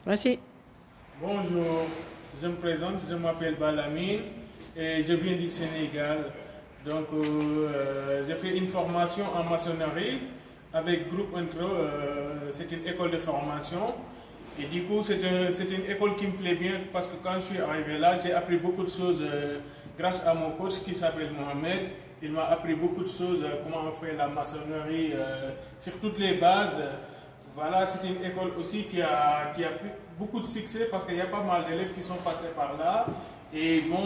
Merci. Bonjour, je me présente, je m'appelle Balamine et je viens du Sénégal. Donc, j'ai fait une formation en maçonnerie avec Groupe Intro, c'est une école de formation. Et du coup, c'est une école qui me plaît bien parce que quand je suis arrivé là, j'ai appris beaucoup de choses grâce à mon coach qui s'appelle Mohamed. Il m'a appris beaucoup de choses, comment on fait la maçonnerie sur toutes les bases. Voilà, c'est une école aussi qui a beaucoup de succès parce qu'il y a pas mal d'élèves qui sont passés par là. Et bon,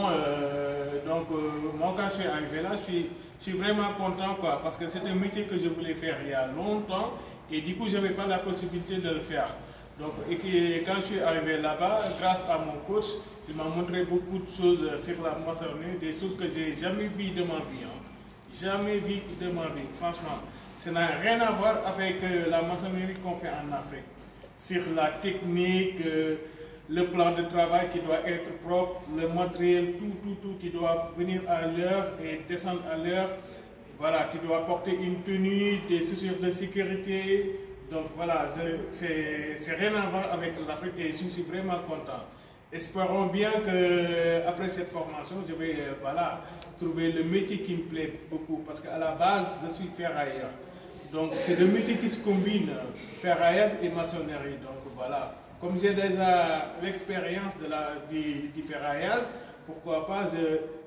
moi quand je suis arrivé là, je suis vraiment content quoi, parce que c'est un métier que je voulais faire il y a longtemps et du coup je n'avais pas la possibilité de le faire. Donc, quand je suis arrivé là-bas, grâce à mon coach, il m'a montré beaucoup de choses sur la maçonnerie, des choses que j'ai jamais vues de ma vie. Hein. Jamais vues de ma vie, franchement. Ça n'a rien à voir avec la maçonnerie qu'on fait en Afrique. Sur la technique, le plan de travail qui doit être propre, le matériel, tout qui doit venir à l'heure et descendre à l'heure. Voilà, tu dois porter une tenue, des chaussures de sécurité. Donc voilà, c'est rien à voir avec l'Afrique et je suis vraiment content. Espérons bien qu'après cette formation, je vais trouver le métier qui me plaît beaucoup parce qu'à la base, je suis ferrailleur. Donc c'est deux métiers qui se combinent, ferraillage et maçonnerie. Donc voilà, comme j'ai déjà l'expérience du ferraillage, pourquoi pas,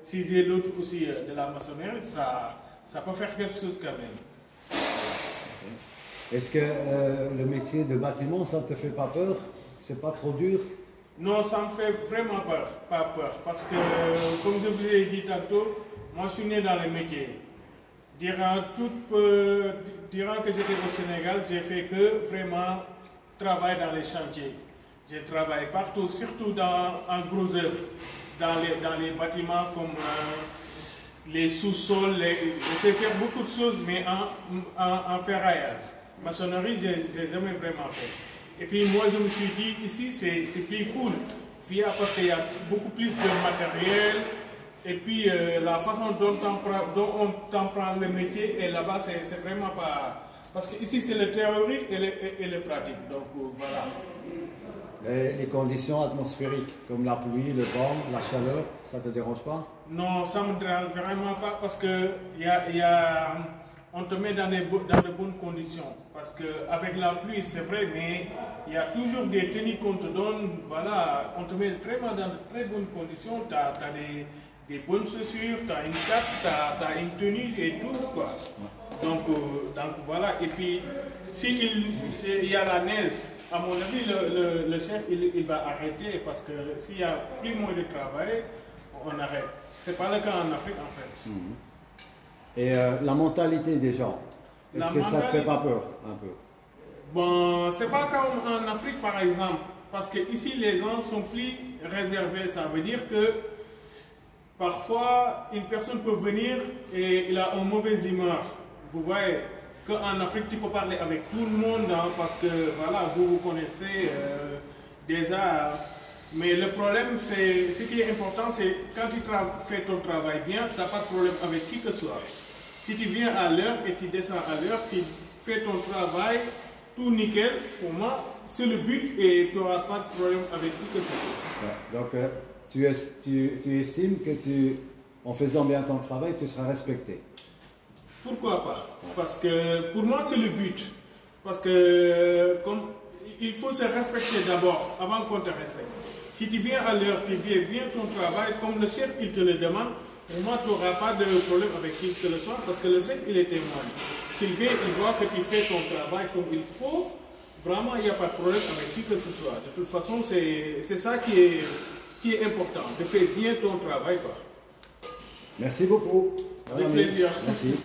si j'ai l'autre aussi de la maçonnerie, ça peut faire quelque chose quand même. Est-ce que le métier de bâtiment, ça ne te fait pas peur? C'est pas trop dur? Non, ça me fait vraiment pas peur. Parce que, comme je vous ai dit tantôt, moi je suis né dans le métier. Durant que j'étais au Sénégal, j'ai fait que vraiment travailler dans les chantiers. J'ai travaillé partout, surtout en gros œuvres, dans les bâtiments comme les sous-sols. Je sais faire beaucoup de choses, mais en ferraillage. Maçonnerie, j'ai jamais vraiment fait. Et puis moi, je me suis dit, ici, c'est plus cool, parce qu'il y a beaucoup plus de matériel. Et puis, la façon dont on t'apprend le métier, et là-bas, c'est vraiment pas... Parce qu'ici, c'est le théorie et le pratique. Donc, voilà. Les conditions atmosphériques, comme la pluie, le vent, la chaleur, ça ne te dérange pas? Non, ça ne me dérange vraiment pas, parce que on te met dans de bonnes conditions. Parce qu'avec la pluie, c'est vrai, mais il y a toujours des tenues qu'on te donne. Voilà, on te met vraiment dans de très bonnes conditions. Tu as des bonnes chaussures, tu as une casque, tu as une tenue et tout, quoi. Donc voilà. Et puis, s'il y a la neige, à mon avis, le chef, il va arrêter parce que s'il y a plus moyen de travail, on arrête. Ce n'est pas le cas en Afrique, en fait. Et la mentalité des gens, est-ce que ça ne te fait pas peur un peu? Bon, c'est pas comme en Afrique par exemple, parce que ici les gens sont plus réservés. Ça veut dire que parfois une personne peut venir et il a une mauvaise humeur. Vous voyez qu'en Afrique tu peux parler avec tout le monde hein, parce que voilà, vous connaissez déjà. Mais le problème, ce qui est important, c'est quand tu fais ton travail bien, tu n'as pas de problème avec qui que ce soit. Si tu viens à l'heure et tu descends à l'heure, tu fais ton travail, tout nickel, pour moi, c'est le but et tu n'auras pas de problème avec qui que ce soit. Ouais, donc, tu estimes que en faisant bien ton travail, tu seras respecté? Pourquoi pas? Parce que pour moi, c'est le but. Parce que il faut se respecter d'abord, avant qu'on te respecte. Si tu viens à l'heure, tu fais bien ton travail, comme le chef il te le demande, pour moi tu n'auras pas de problème avec qui que ce soit, parce que le chef il est témoin. S'il vient, il voit que tu fais ton travail comme il faut, vraiment il n'y a pas de problème avec qui que ce soit. De toute façon, c'est ça qui est important, de faire bien ton travail, quoi. Merci beaucoup. Avec plaisir. Merci.